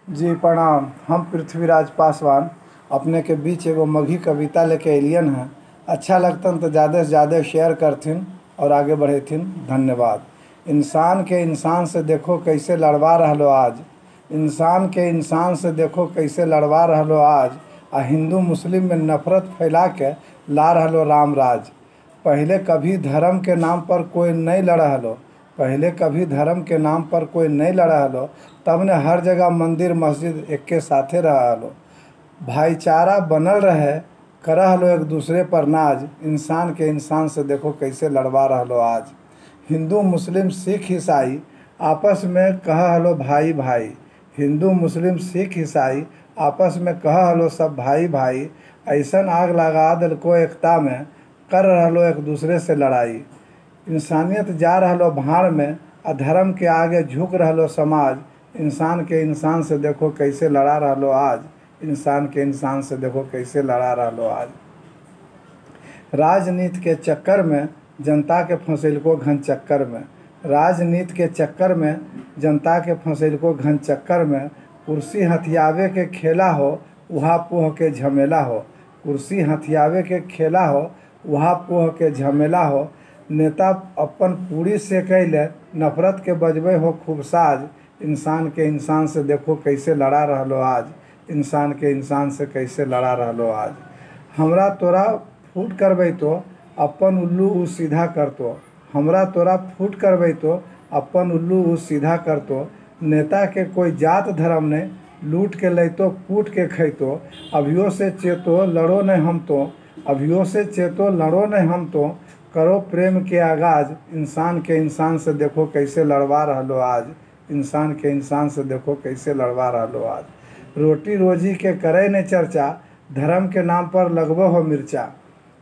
जी प्रणाम। हम पृथ्वीराज पासवान अपने के बीच एगो मघी कविता लेके अलियन हैं। अच्छा लगतन तो ज़्यादा से ज़्यादा शेयर करथिन और आगे बढ़ेथिन। धन्यवाद। इंसान के इंसान से देखो कैसे लड़वा रहलो आज। इंसान के इंसान से देखो कैसे लड़वा रहलो आज। आ हिंदू मुस्लिम में नफरत फैला के ला रहलो राम राज। पहले कभी धर्म के नाम पर कोई नहीं लड़ा हलो। पहले कभी धर्म के नाम पर कोई नहीं लड़ा हलो। तब ने हर जगह मंदिर मस्जिद एक के साथे रहा हलो। भाईचारा बनल रहे कर हलो एक दूसरे पर नाज। इंसान के इंसान से देखो कैसे लड़वा रहलो आज। हिंदू मुस्लिम सिख ईसाई आपस में कह हलो भाई भाई। हिंदू मुस्लिम सिख ईसाई आपस में कह हलो सब भाई भाई। ऐसन आग लगा दिलको एकता में कर रहलो एक दूसरे से लड़ाई। इंसानियत जा रहलो भाड़ में अधर्म के आगे झुक रहलो समाज। इंसान के इंसान से देखो कैसे लड़ा रहलो आज। इंसान के इंसान से देखो कैसे लड़ा रहलो आज। राजनीति के चक्कर में जनता के फंसेलको घन चक्कर में। राजनीति के चक्कर में जनता के फंसेलको घन चक्कर में। कुर्सी हथियावे के खेला हो वहाँ पोह के झमेला हो। कुर्सी हथियावे के खेला हो वहाँ पोह के झमेला हो। नेता अपन पूरी से कैले नफरत के बजबे हो खूब साज। इंसान के इंसान से देखो कैसे लड़ा रहलो आज। इंसान के इंसान से कैसे लड़ा रहलो आज। हमरा तोरा फूट करबै तो अपन उल्लू उ सीधा करतो। हमरा तोरा फूट करबै तो अपन उल्लू उ सीधा करतो। नेता के कोई जात धर्म ने लूट के लैतो कूट के खैतो। अभियो से चेतो लड़ो नहीं हम तो। अभियो से चेतो लड़ो नहीं हम तो। करो प्रेम के आगाज। इंसान के इंसान से देखो कैसे लड़वा रहलो आज। इंसान के इंसान से देखो कैसे लड़वा रहलो आज। रोटी रोजी के करे ने चर्चा धर्म के नाम पर लगबो हो मिर्चा।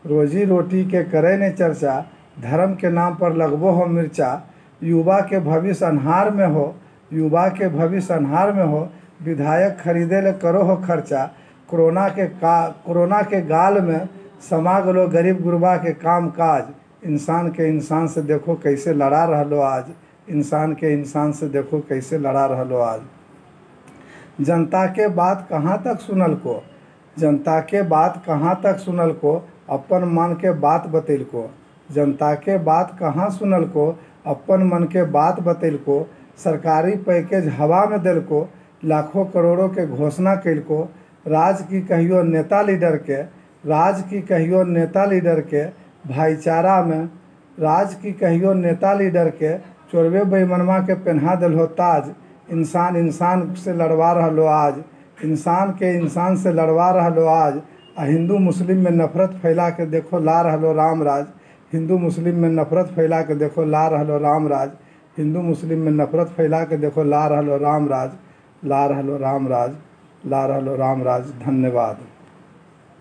रोजी रोटी के करे ने चर्चा धर्म के नाम पर लगबो हो मिर्चा। युवा के भविष्य अन्हार में हो। युवा के भविष्य अन्हार में हो। विधायक खरीदे ले करो हो खर्चा। कोरोना के गाल में समा गलो गरीब गुरबा के काम काज। इंसान के इंसान से देखो कैसे लड़ा रहलो आज। इंसान के इंसान से देखो कैसे लड़ा रहलो आज। जनता के बात कहाँ तक सुनल को। जनता के बात कहाँ तक सुनल को अपन मन के बात बतैल को। जनता के बात कहाँ सुनल को अपन मन के बात बतैल को। सरकारी पैकेज हवा में दिल को लाखों करोड़ों के घोषणा कैल को। राज की कहियो नेता लीडर के राज की कहियो नेता लीडर के भाईचारा में। राज की कहियो नेता लीडर के चोरबे बेईमनवा के पहना दिल हो ताज। इंसान इंसान से लड़वा रहलो आज। इंसान के इंसान से लड़वा रहलो आज। आ हिंदू मुस्लिम में नफरत फैला के देखो ला रहलो राम राज। हिंदू मुस्लिम में नफरत फैला के देखो ला रहलो राम राज। हिंदू मुस्लिम में नफरत फैला के देखो ला रहलो राम राज। ला रहलो राम राज। ला रहलो राम राज। धन्यवाद।